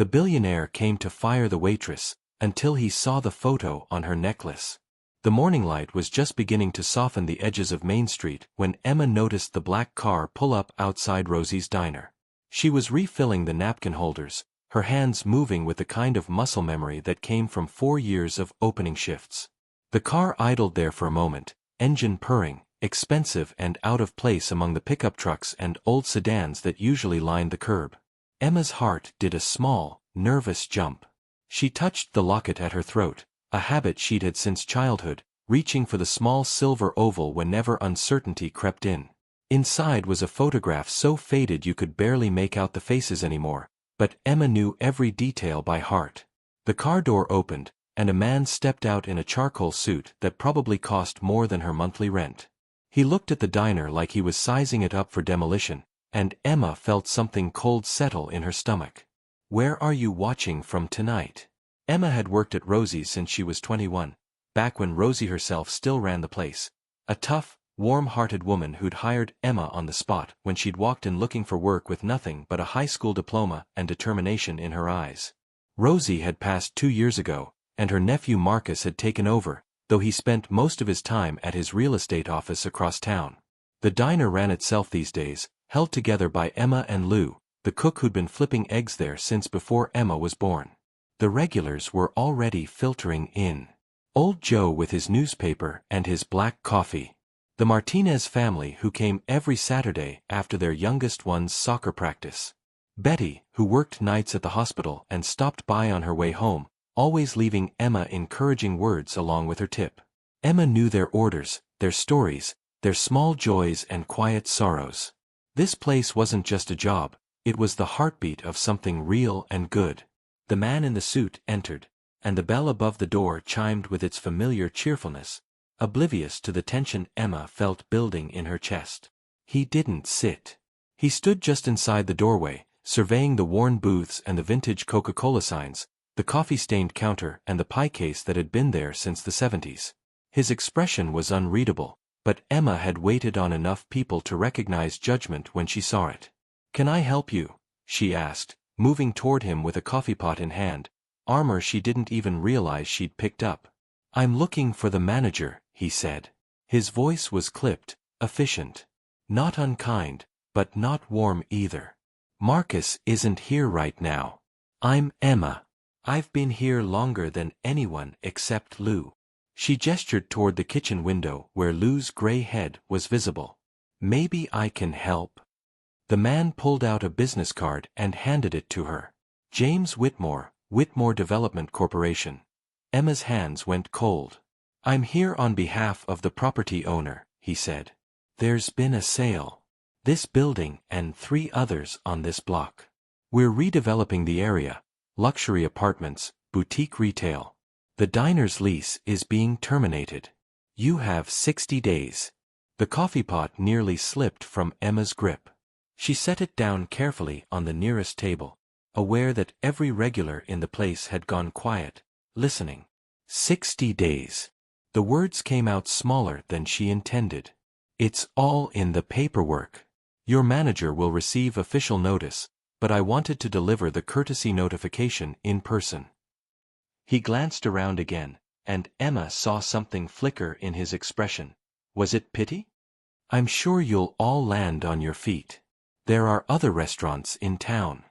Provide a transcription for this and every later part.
The billionaire came to fire the waitress, until he saw the photo on her necklace. The morning light was just beginning to soften the edges of Main Street when Emma noticed the black car pull up outside Rosie's diner. She was refilling the napkin holders, her hands moving with the kind of muscle memory that came from 4 years of opening shifts. The car idled there for a moment, engine purring, expensive and out of place among the pickup trucks and old sedans that usually lined the curb. Emma's heart did a small, nervous jump. She touched the locket at her throat, a habit she'd had since childhood, reaching for the small silver oval whenever uncertainty crept in. Inside was a photograph so faded you could barely make out the faces anymore, but Emma knew every detail by heart. The car door opened, and a man stepped out in a charcoal suit that probably cost more than her monthly rent. He looked at the diner like he was sizing it up for demolition, and Emma felt something cold settle in her stomach. "Where are you watching from tonight?" Emma had worked at Rosie's since she was 21, back when Rosie herself still ran the place. A tough, warm-hearted woman who'd hired Emma on the spot when she'd walked in looking for work with nothing but a high school diploma and determination in her eyes. Rosie had passed 2 years ago, and her nephew Marcus had taken over, though he spent most of his time at his real estate office across town. The diner ran itself these days, held together by Emma and Lou, the cook who'd been flipping eggs there since before Emma was born. The regulars were already filtering in. Old Joe with his newspaper and his black coffee. The Martinez family who came every Saturday after their youngest one's soccer practice. Betty, who worked nights at the hospital and stopped by on her way home, always leaving Emma encouraging words along with her tip. Emma knew their orders, their stories, their small joys and quiet sorrows. This place wasn't just a job, it was the heartbeat of something real and good. The man in the suit entered, and the bell above the door chimed with its familiar cheerfulness, oblivious to the tension Emma felt building in her chest. He didn't sit. He stood just inside the doorway, surveying the worn booths and the vintage Coca-Cola signs, the coffee-stained counter and the pie case that had been there since the 70s. His expression was unreadable, but Emma had waited on enough people to recognize judgment when she saw it. "Can I help you?" she asked, moving toward him with a coffee pot in hand, armor she didn't even realize she'd picked up. "I'm looking for the manager," he said. His voice was clipped, efficient. Not unkind, but not warm either. "Marcus isn't here right now. I'm Emma. I've been here longer than anyone except Lou." She gestured toward the kitchen window where Lou's gray head was visible. "Maybe I can help." The man pulled out a business card and handed it to her. "James Whitmore, Whitmore Development Corporation." Emma's hands went cold. "I'm here on behalf of the property owner," he said. "There's been a sale. This building and 3 others on this block. We're redeveloping the area, luxury apartments, boutique retail. The diner's lease is being terminated. You have 60 days. The coffee pot nearly slipped from Emma's grip. She set it down carefully on the nearest table, aware that every regular in the place had gone quiet, listening. 60 days. The words came out smaller than she intended. "It's all in the paperwork. Your manager will receive official notice, but I wanted to deliver the courtesy notification in person." He glanced around again, and Emma saw something flicker in his expression. Was it pity? "I'm sure you'll all land on your feet. There are other restaurants in town."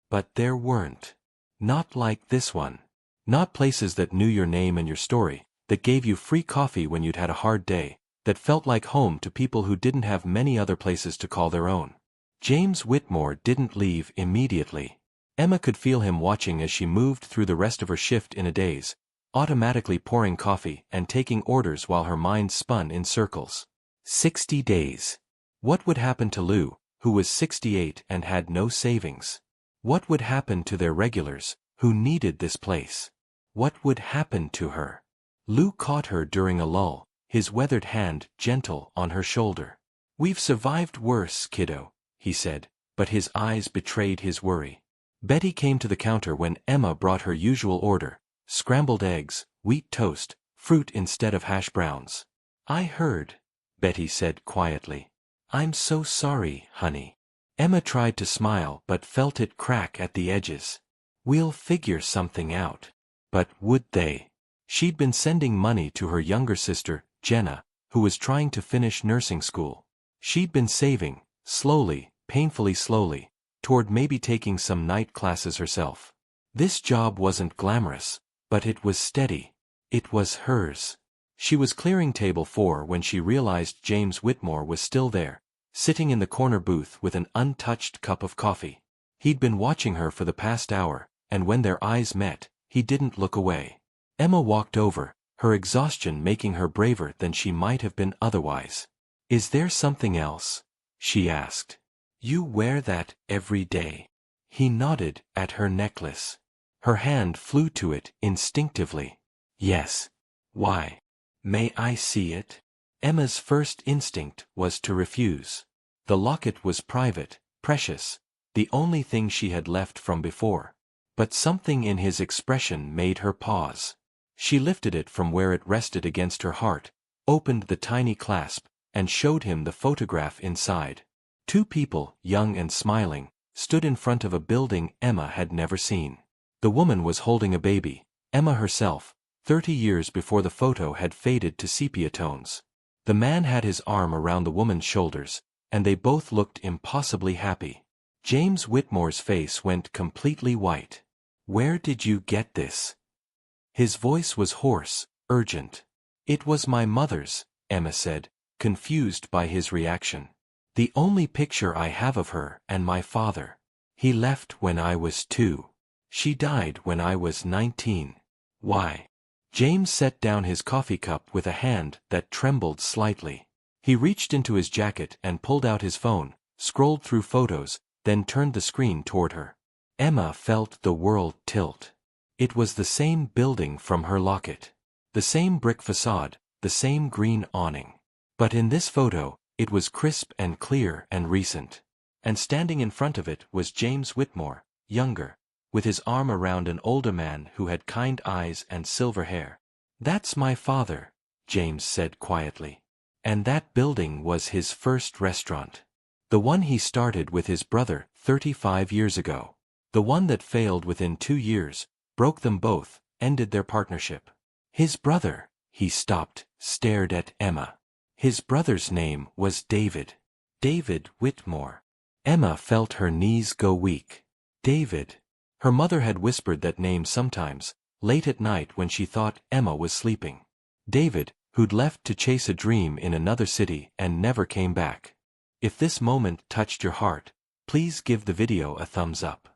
But there weren't. Not like this one. Not places that knew your name and your story, that gave you free coffee when you'd had a hard day, that felt like home to people who didn't have many other places to call their own. James Whitmore didn't leave immediately. Emma could feel him watching as she moved through the rest of her shift in a daze, automatically pouring coffee and taking orders while her mind spun in circles. 60 days. What would happen to Lou, who was 68 and had no savings? What would happen to their regulars, who needed this place? What would happen to her? Lou caught her during a lull, his weathered hand gentle on her shoulder. "We've survived worse, kiddo," he said, but his eyes betrayed his worry. Betty came to the counter when Emma brought her usual order: scrambled eggs, wheat toast, fruit instead of hash browns. "I heard," Betty said quietly. "I'm so sorry, honey." Emma tried to smile but felt it crack at the edges. We'll figure something out. But would they? She'd been sending money to her younger sister, Jenna, who was trying to finish nursing school. She'd been saving, slowly, painfully slowly, toward maybe taking some night classes herself. This job wasn't glamorous, but it was steady. It was hers. She was clearing table 4 when she realized James Whitmore was still there, sitting in the corner booth with an untouched cup of coffee. He'd been watching her for the past hour, and when their eyes met, he didn't look away. Emma walked over, her exhaustion making her braver than she might have been otherwise. "Is there something else?" she asked. "You wear that every day." He nodded at her necklace. Her hand flew to it instinctively. "Yes." "Why? May I see it?" Emma's first instinct was to refuse. The locket was private, precious, the only thing she had left from before. But something in his expression made her pause. She lifted it from where it rested against her heart, opened the tiny clasp, and showed him the photograph inside. 2 people, young and smiling, stood in front of a building Emma had never seen. The woman was holding a baby, Emma herself, 30 years before the photo had faded to sepia tones. The man had his arm around the woman's shoulders, and they both looked impossibly happy. James Whitmore's face went completely white. "Where did you get this?" His voice was hoarse, urgent. "It was my mother's," Emma said, confused by his reaction. "The only picture I have of her and my father. He left when I was 2. She died when I was 19. Why?" James set down his coffee cup with a hand that trembled slightly. He reached into his jacket and pulled out his phone, scrolled through photos, then turned the screen toward her. Emma felt the world tilt. It was the same building from her locket. The same brick facade, the same green awning. But in this photo, it was crisp and clear and recent. And standing in front of it was James Whitmore, younger, with his arm around an older man who had kind eyes and silver hair. "That's my father," James said quietly. "And that building was his first restaurant. The one he started with his brother 35 years ago. The one that failed within 2 years, broke them both, ended their partnership. His brother," he stopped, stared at Emma. "His brother's name was David. David Whitmore." Emma felt her knees go weak. David. Her mother had whispered that name sometimes, late at night when she thought Emma was sleeping. David, who'd left to chase a dream in another city and never came back. If this moment touched your heart, please give the video a thumbs up.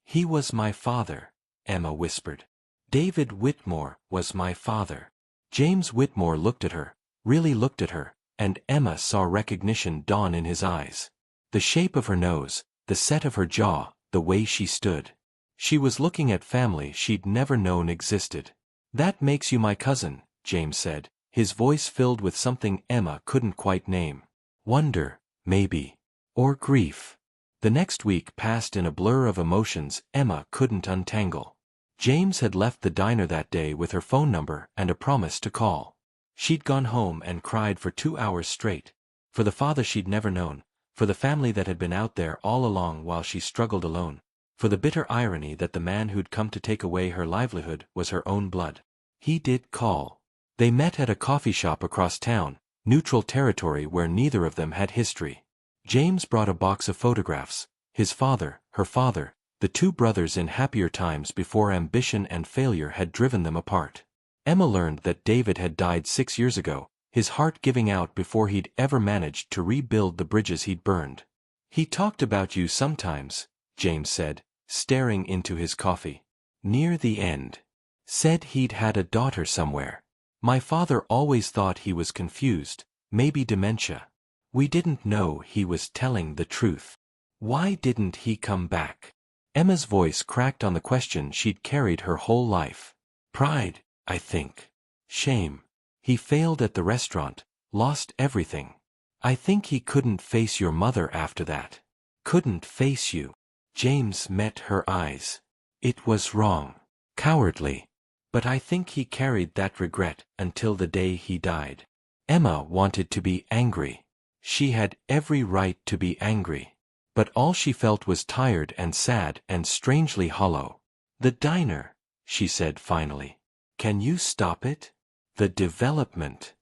"He was my father," Emma whispered. "David Whitmore was my father." James Whitmore looked at her, really looked at her, and Emma saw recognition dawn in his eyes. The shape of her nose, the set of her jaw, the way she stood. She was looking at family she'd never known existed. "That makes you my cousin," James said, his voice filled with something Emma couldn't quite name. Wonder, maybe. Or grief. The next week passed in a blur of emotions Emma couldn't untangle. James had left the diner that day with her phone number and a promise to call. She'd gone home and cried for 2 hours straight. For the father she'd never known, for the family that had been out there all along while she struggled alone, for the bitter irony that the man who'd come to take away her livelihood was her own blood. He did call. They met at a coffee shop across town, neutral territory where neither of them had history. James brought a box of photographs, his father, her father, the 2 brothers in happier times before ambition and failure had driven them apart. Emma learned that David had died 6 years ago, his heart giving out before he'd ever managed to rebuild the bridges he'd burned. "He talked about you sometimes," James said, staring into his coffee. "Near the end. Said he'd had a daughter somewhere. My father always thought he was confused, maybe dementia. We didn't know he was telling the truth. Why didn't he come back?" Emma's voice cracked on the question she'd carried her whole life. "Pride, I think. Shame. He failed at the restaurant, lost everything. I think he couldn't face your mother after that." "Couldn't face you." James met her eyes. "It was wrong. Cowardly. But I think he carried that regret until the day he died." Emma wanted to be angry. She had every right to be angry. But all she felt was tired and sad and strangely hollow. The diner, she said finally. Can you stop it? The development.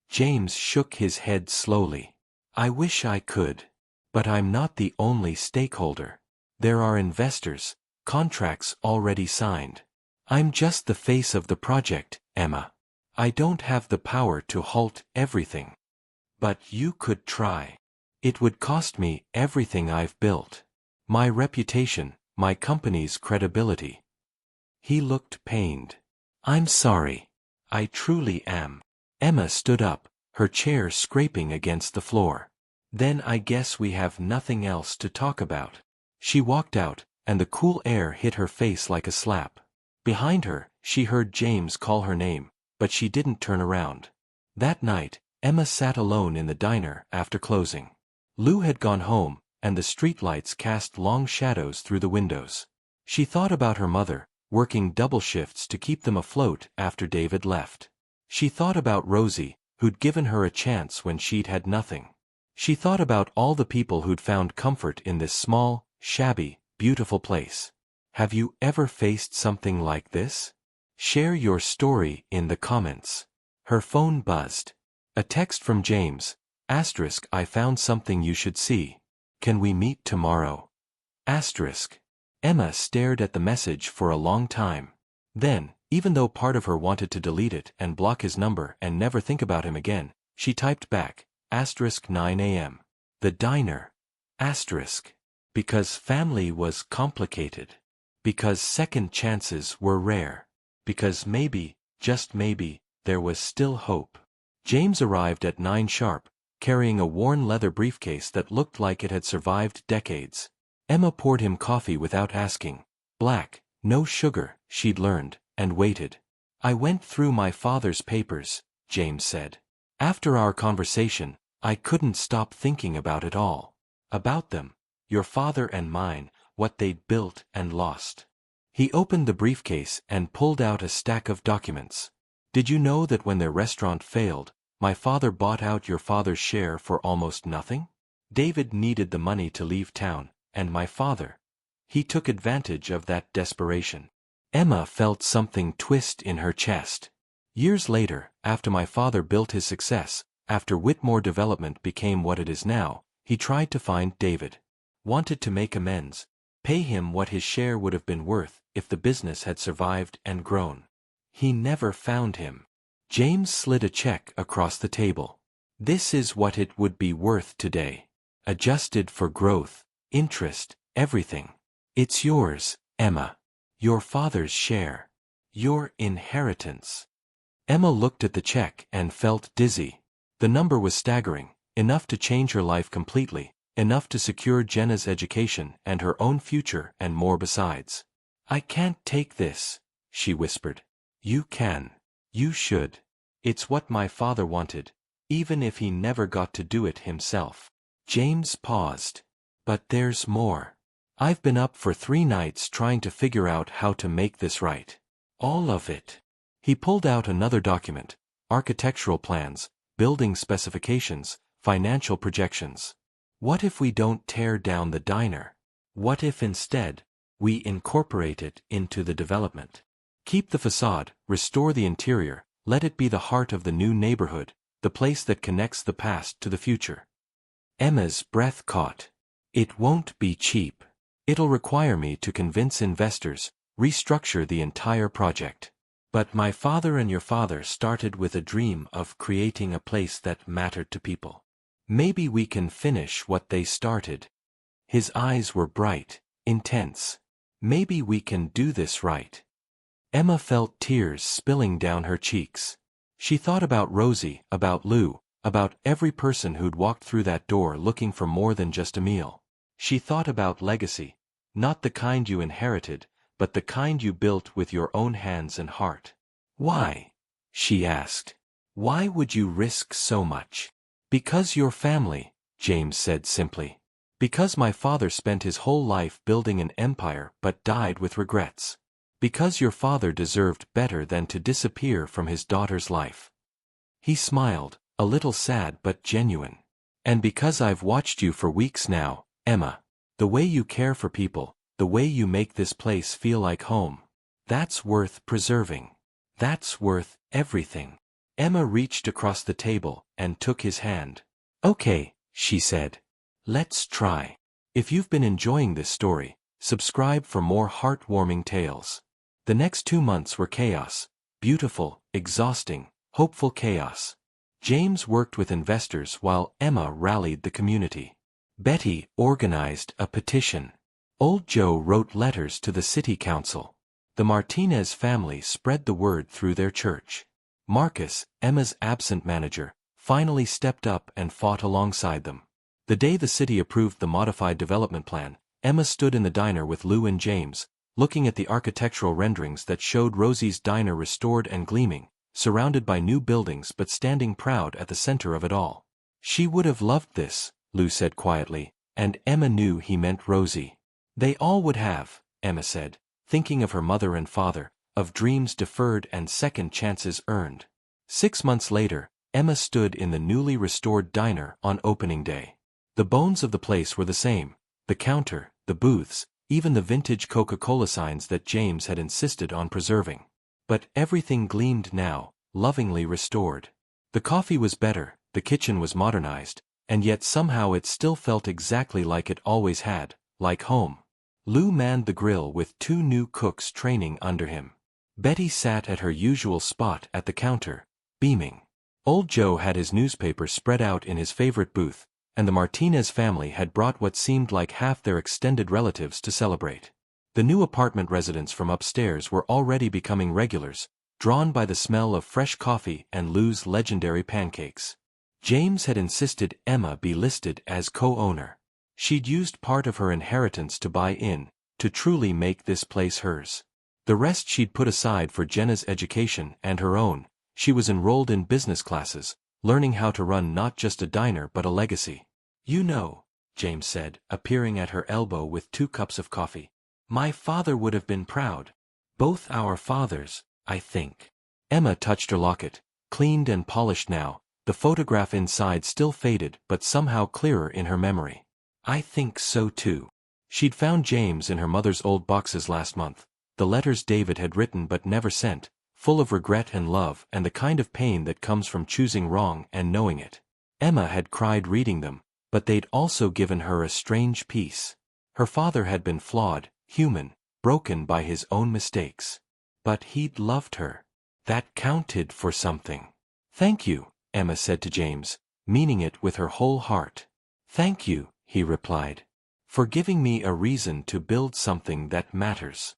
James shook his head slowly. I wish I could. But I'm not the only stakeholder. There are investors, contracts already signed. I'm just the face of the project, Emma. I don't have the power to halt everything. But you could try. It would cost me everything I've built. My reputation, my company's credibility. He looked pained. I'm sorry. I truly am. Emma stood up, her chair scraping against the floor. Then I guess we have nothing else to talk about. She walked out, and the cool air hit her face like a slap. Behind her, she heard James call her name, but she didn't turn around. That night, Emma sat alone in the diner after closing. Lou had gone home, and the streetlights cast long shadows through the windows. She thought about her mother, working double shifts to keep them afloat after David left. She thought about Rosie, who'd given her a chance when she'd had nothing. She thought about all the people who'd found comfort in this small, shabby, beautiful place. Have you ever faced something like this? Share your story in the comments. Her phone buzzed. A text from James. I found something you should see. Can we meet tomorrow? Emma stared at the message for a long time. Then, even though part of her wanted to delete it and block his number and never think about him again, she typed back, 9 a.m. The diner. Because family was complicated. Because second chances were rare. Because maybe, just maybe, there was still hope. James arrived at 9 sharp, carrying a worn leather briefcase that looked like it had survived decades. Emma poured him coffee without asking. Black, no sugar, she'd learned, and waited. I went through my father's papers, James said. After our conversation, I couldn't stop thinking about it all. About them, your father and mine, what they'd built and lost. He opened the briefcase and pulled out a stack of documents. Did you know that when their restaurant failed, my father bought out your father's share for almost nothing? David needed the money to leave town, and my father. He took advantage of that desperation. Emma felt something twist in her chest. Years later, after my father built his success, after Whitmore Development became what it is now, he tried to find David. Wanted to make amends, pay him what his share would have been worth if the business had survived and grown. He never found him. James slid a check across the table. This is what it would be worth today. Adjusted for growth, interest, everything. It's yours, Emma. Your father's share. Your inheritance. Emma looked at the check and felt dizzy. The number was staggering, enough to change her life completely, enough to secure Jenna's education and her own future and more besides. I can't take this, she whispered. You can. You should. It's what my father wanted, even if he never got to do it himself. James paused. But there's more. I've been up for 3 nights trying to figure out how to make this right. All of it. He pulled out another document, architectural plans, building specifications, financial projections. What if we don't tear down the diner? What if instead, we incorporate it into the development? Keep the facade, restore the interior, let it be the heart of the new neighborhood, the place that connects the past to the future. Emma's breath caught. It won't be cheap. It'll require me to convince investors, restructure the entire project. But my father and your father started with a dream of creating a place that mattered to people. Maybe we can finish what they started. His eyes were bright, intense. Maybe we can do this right. Emma felt tears spilling down her cheeks. She thought about Rosie, about Lou, about every person who'd walked through that door looking for more than just a meal. She thought about legacy, not the kind you inherited, but the kind you built with your own hands and heart. Why? She asked. Why would you risk so much? Because your family, James said simply. Because my father spent his whole life building an empire but died with regrets. Because your father deserved better than to disappear from his daughter's life. He smiled, a little sad but genuine. And because I've watched you for weeks now, Emma. The way you care for people, the way you make this place feel like home. That's worth preserving. That's worth everything. Emma reached across the table and took his hand. Okay, she said. Let's try. If you've been enjoying this story, subscribe for more heartwarming tales. The next 2 months were chaos. Beautiful, exhausting, hopeful chaos. James worked with investors while Emma rallied the community. Betty organized a petition. Old Joe wrote letters to the city council. The Martinez family spread the word through their church. Marcus, Emma's absent manager, finally stepped up and fought alongside them. The day the city approved the modified development plan, Emma stood in the diner with Lou and James, looking at the architectural renderings that showed Rosie's diner restored and gleaming, surrounded by new buildings but standing proud at the center of it all. She would have loved this, Lou said quietly, and Emma knew he meant Rosie. They all would have, Emma said, thinking of her mother and father, of dreams deferred and second chances earned. 6 months later, Emma stood in the newly restored diner on opening day. The bones of the place were the same: the counter, the booths, even the vintage Coca-Cola signs that James had insisted on preserving. But everything gleamed now, lovingly restored. The coffee was better, the kitchen was modernized, and yet somehow it still felt exactly like it always had, like home. Lou manned the grill with 2 new cooks training under him. Betty sat at her usual spot at the counter, beaming. Old Joe had his newspaper spread out in his favorite booth, and the Martinez family had brought what seemed like half their extended relatives to celebrate. The new apartment residents from upstairs were already becoming regulars, drawn by the smell of fresh coffee and Lou's legendary pancakes. James had insisted Emma be listed as co-owner. She'd used part of her inheritance to buy in, to truly make this place hers. The rest she'd put aside for Jenna's education and her own. She was enrolled in business classes, learning how to run not just a diner but a legacy. You know, James said, appearing at her elbow with 2 cups of coffee. My father would have been proud. Both our fathers, I think. Emma touched her locket, cleaned and polished now, the photograph inside still faded but somehow clearer in her memory. I think so too. She'd found James in her mother's old boxes last month, the letters David had written but never sent, full of regret and love and the kind of pain that comes from choosing wrong and knowing it. Emma had cried reading them, but they'd also given her a strange peace. Her father had been flawed, human, broken by his own mistakes. But he'd loved her. That counted for something. Thank you, Emma said to James, meaning it with her whole heart. Thank you, he replied, for giving me a reason to build something that matters.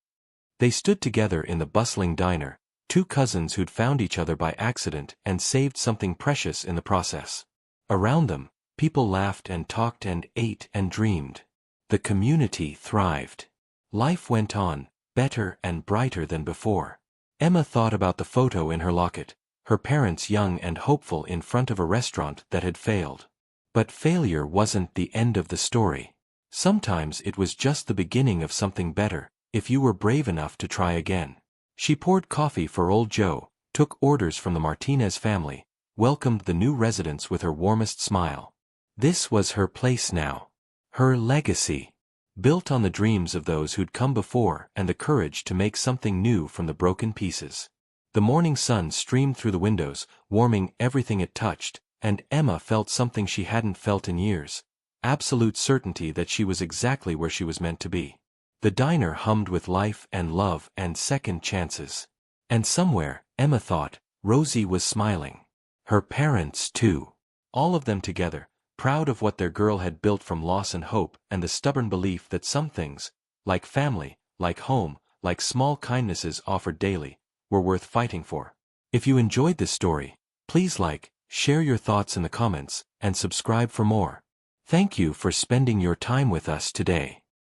They stood together in the bustling diner, 2 cousins who'd found each other by accident and saved something precious in the process. Around them, people laughed and talked and ate and dreamed. The community thrived. Life went on, better and brighter than before. Emma thought about the photo in her locket, her parents young and hopeful in front of a restaurant that had failed. But failure wasn't the end of the story. Sometimes it was just the beginning of something better, if you were brave enough to try again. She poured coffee for Old Joe, took orders from the Martinez family, welcomed the new residents with her warmest smile. This was her place now. Her legacy. Built on the dreams of those who'd come before and the courage to make something new from the broken pieces. The morning sun streamed through the windows, warming everything it touched, and Emma felt something she hadn't felt in years. Absolute certainty that she was exactly where she was meant to be. The diner hummed with life and love and second chances. And somewhere, Emma thought, Rosie was smiling. Her parents too. All of them together, proud of what their girl had built from loss and hope and the stubborn belief that some things, like family, like home, like small kindnesses offered daily, were worth fighting for. If you enjoyed this story, please like, share your thoughts in the comments, and subscribe for more. Thank you for spending your time with us today.